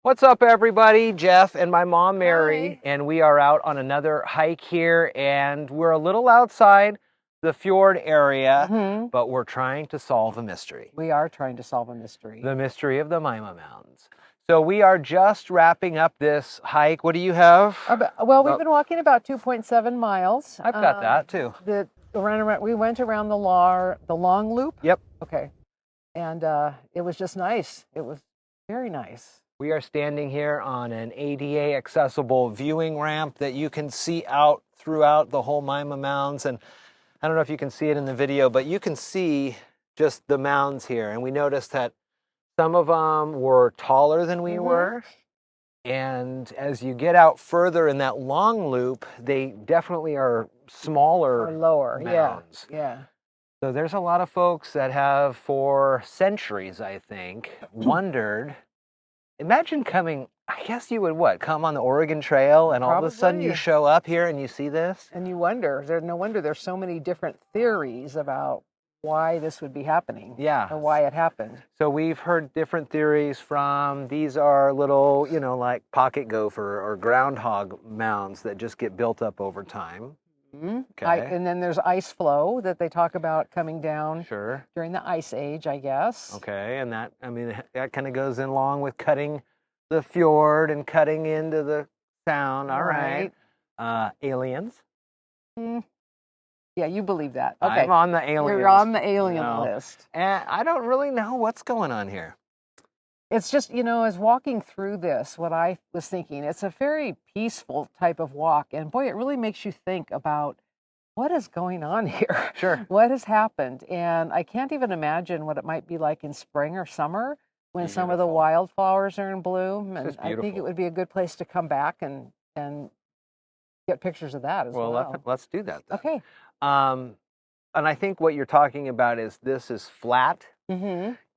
What's up, everybody? Jeff and my mom, Mary, Hi. and we are out on another hike here, and we're a little outside the Fjord area, but we're trying to solve a mystery. We are trying to solve a mystery. The mystery of the Mima Mounds. So we are just wrapping up this hike. What do you have? Well, we've been walking about 2.7 miles. I've got that too. We went around the long loop. Yep. Okay. And it was just nice. It was very nice. We are standing here on an ADA accessible viewing ramp that you can see out throughout the whole Mima Mounds. And I don't know if you can see it in the video, but you can see just the mounds here. And we noticed that some of them were taller than we were. And as you get out further in that long loop, they definitely are smaller Or lower. mounds. Yeah. So there's a lot of folks that have, for centuries, I think, wondered. Imagine coming, I guess you would come on the Oregon Trail and all of a sudden you show up here and you see this? And you wonder, no wonder there's so many different theories about why this would be happening. Yeah. And why it happened. So we've heard different theories from, these are little, like pocket gopher or groundhog mounds that just get built up over time. Okay. And then there's ice flow that they talk about coming down during the Ice Age, I guess. Okay, and that kind of goes in along with cutting the fjord and cutting into the sound. All right. Aliens. Yeah, you believe that. Okay. I'm on the aliens. You're on the alien list. And I don't really know what's going on here. It's just, as walking through this, what I was thinking, it's a very peaceful type of walk. And boy, it really makes you think about what is going on here. Sure. What has happened? And I can't even imagine what it might be like in spring or summer when some of the wildflowers are in bloom. And I think it would be a good place to come back and get pictures of that as well. Well, let's do that then. Okay. And I think what you're talking about is this is flat.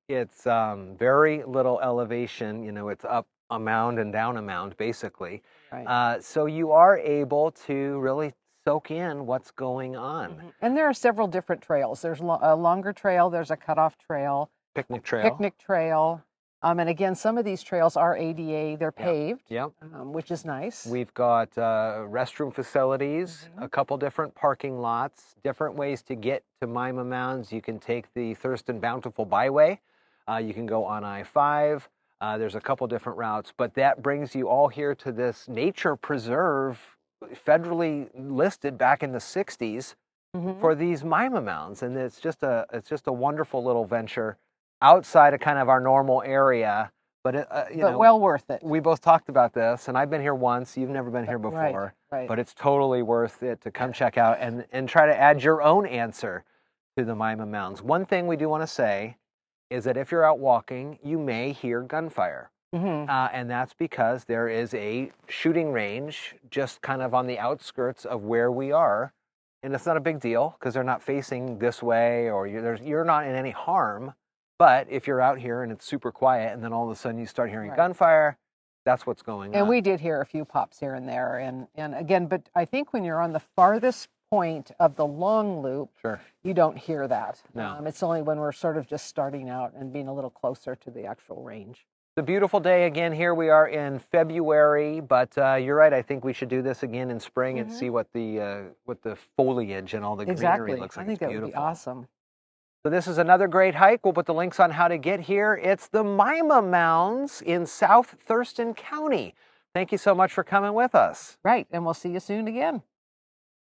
It's very little elevation, it's up a mound and down a mound, basically. Right. So you are able to really soak in what's going on. And there are several different trails. There's a longer trail, there's a cutoff trail. Picnic trail. And again, some of these trails are ADA, they're paved, Yep. Which is nice. We've got restroom facilities, a couple different parking lots, different ways to get to Mima Mounds. You can take the Thurston Bountiful Byway. You can go on I-5. There's a couple different routes, but that brings you all here to this nature preserve, federally listed back in the 60s for these Mima Mounds. And it's just a wonderful little venture outside of kind of our normal area. But, well worth it. We both talked about this, and I've been here once. You've never been here before. Right. But it's totally worth it to come check out and try to add your own answer to the Mima Mounds. One thing we do want to say is that if you're out walking, you may hear gunfire. And that's because there is a shooting range just kind of on the outskirts of where we are. And it's not a big deal because they're not facing this way or you're not in any harm. But if you're out here and it's super quiet and then all of a sudden you start hearing gunfire, that's what's going on. And we did hear a few pops here and there. And again, but I think when you're on the farthest point of the long loop, you don't hear that. No. It's only when we're sort of just starting out and being a little closer to the actual range. It's a beautiful day again. Here we are in February, but you're right. I think we should do this again in spring and see what the foliage and all the greenery looks like. I think that would be awesome. So this is another great hike. We'll put the links on how to get here. It's the Mima Mounds in South Thurston County. Thank you so much for coming with us. Right, and we'll see you soon again.